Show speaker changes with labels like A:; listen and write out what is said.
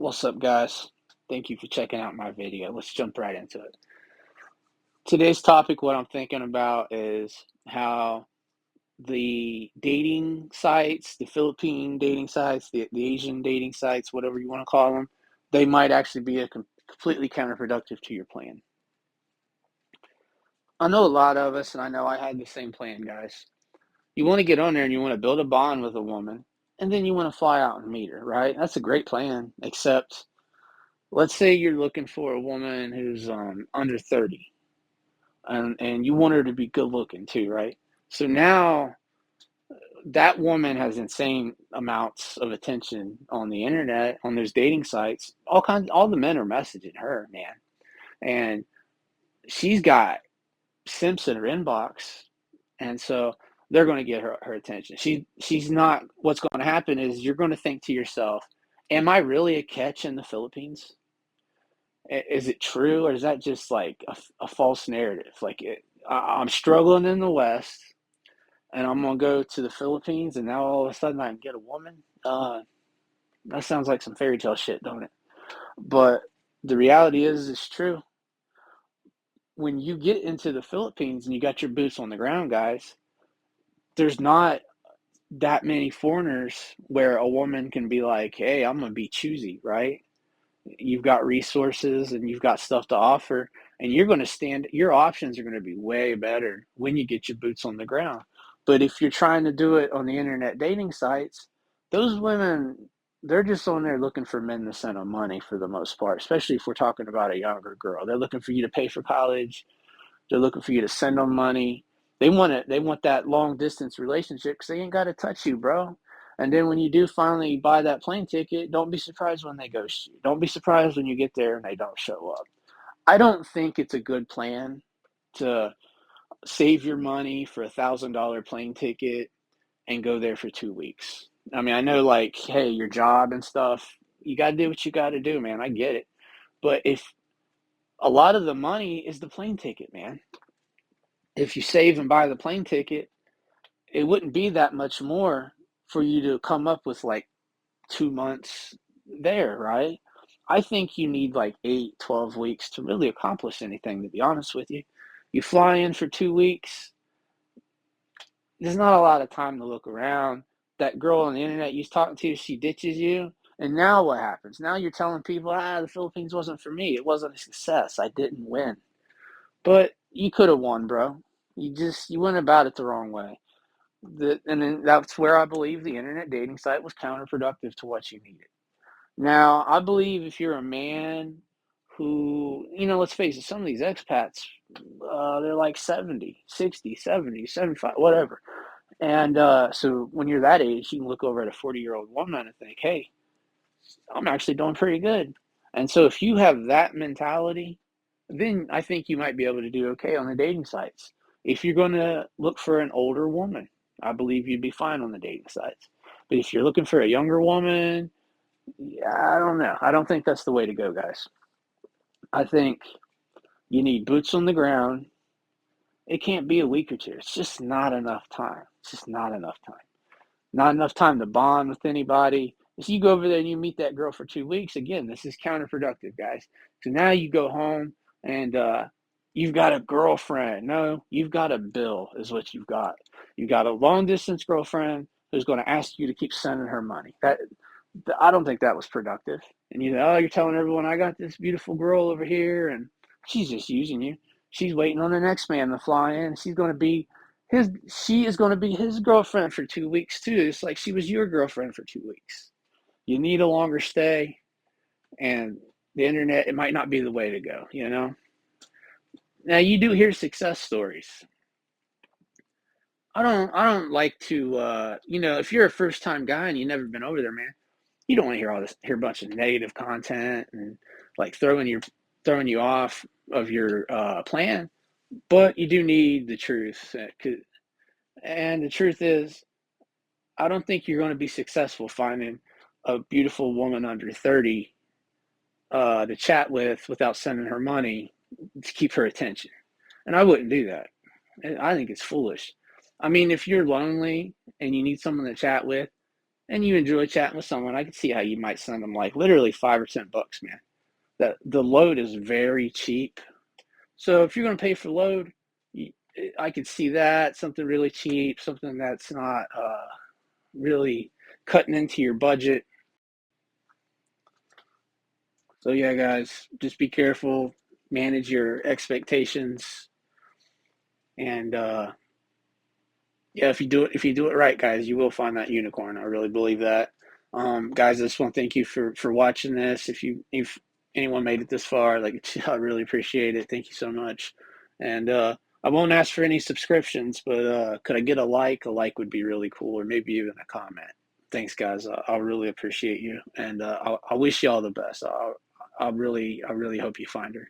A: What's up, guys? Thank you for checking out my video. Let's jump right into it. Today's topic, what I'm thinking about is how the dating sites, the Philippine dating sites, the Asian dating sites, whatever you want to call them, they might actually be completely counterproductive to your plan. I know a lot of us, and I know I had the same plan, guys. You want to get on there and you want to build a bond with a woman, and then you want to fly out and meet her, right? That's a great plan, except let's say you're looking for a woman who's under 30 and you want her to be good looking too, right? So now that woman has insane amounts of attention on the internet, on those dating sites. All the men are messaging her, man. And she's got simps in her inbox. And so they're going to get her attention. She's not, what's going to happen is you're going to think to yourself, am I really a catch in the Philippines? Is it true, or is that just like a false narrative? I'm struggling in the West, and I'm gonna go to the Philippines, and now all of a sudden I can get a woman. That sounds like some fairy tale shit, don't it? But the reality is, it's true. When you get into the Philippines and you got your boots on the ground, guys, there's not that many foreigners where a woman can be like, "Hey, I'm gonna be choosy," right? You've got resources and you've got stuff to offer, and you're going to stand, your options are going to be way better when you get your boots on the ground. But if you're trying to do it on the internet dating sites, those women, they're just on there looking for men to send them money for the most part, especially if we're talking about a younger girl. They're looking for you to pay for college. They're looking for you to send them money. They want it. They want that long distance relationship because they ain't got to touch you, bro. And then when you do finally buy that plane ticket, don't be surprised when they ghost you. Don't be surprised when you get there and they don't show up. I don't think it's a good plan to save your money for $1,000 plane ticket and go there for 2 weeks. I mean, I know, like, hey, your job and stuff, you got to do what you got to do, man. I get it. But if a lot of the money is the plane ticket, man, if you save and buy the plane ticket, it wouldn't be that much more for you to come up with like 2 months there, right? I think you need like 8, 12 weeks to really accomplish anything, to be honest with you. You fly in for 2 weeks, there's not a lot of time to look around. That girl on the internet you was talking to, she ditches you. And now what happens? Now you're telling people, the Philippines wasn't for me. It wasn't a success. I didn't win. But you could have won, bro. You went about it the wrong way. And then that's where I believe the internet dating site was counterproductive to what you needed. Now, I believe if you're a man who, let's face it, some of these expats, they're like 70, 60, 70, 75, whatever. And so when you're that age, you can look over at a 40-year-old woman and think, hey, I'm actually doing pretty good. And so if you have that mentality, then I think you might be able to do okay on the dating sites. If you're going to look for an older woman, I believe you'd be fine on the dating sites. But if you're looking for a younger woman, yeah, I don't know. I don't think that's the way to go, guys. I think you need boots on the ground. It can't be a week or two. It's just not enough time. It's just not enough time. Not enough time to bond with anybody. If you go over there and you meet that girl for 2 weeks, again, this is counterproductive, guys. So now you go home and you've got a girlfriend. No, you've got a bill, is what you've got. You've got a long distance girlfriend who's going to ask you to keep sending her money. I don't think that was productive. And you're telling everyone I got this beautiful girl over here, and she's just using you. She's waiting on the next man to fly in. She is going to be his girlfriend for 2 weeks too. It's like she was your girlfriend for 2 weeks. You need a longer stay, and the internet, it might not be the way to go. Now you do hear success stories. I don't like to if you're a first time guy and you've never been over there, man, you don't want to hear a bunch of negative content and like throwing you off of your plan. But you do need the truth. And the truth is, I don't think you're going to be successful finding a beautiful woman under 30 to chat with without sending her money to keep her attention. And I wouldn't do that. I think it's foolish. I mean, if you're lonely and you need someone to chat with, and you enjoy chatting with someone, I can see how you might send them like literally $5 or $10, man. The load is very cheap. So if you're going to pay for load, I could see that something really cheap, something that's not really cutting into your budget. So yeah, guys, just be careful, manage your expectations, and yeah, if you do it right, guys, you will find that unicorn. I really believe that. Guys, I just want to thank you for watching this. If anyone made it this far, like I really appreciate it. Thank you so much. And I won't ask for any subscriptions, but could I get a like? A like would be really cool, or maybe even a comment. Thanks, guys. I really appreciate you, and I wish you all the best. I really hope you find her.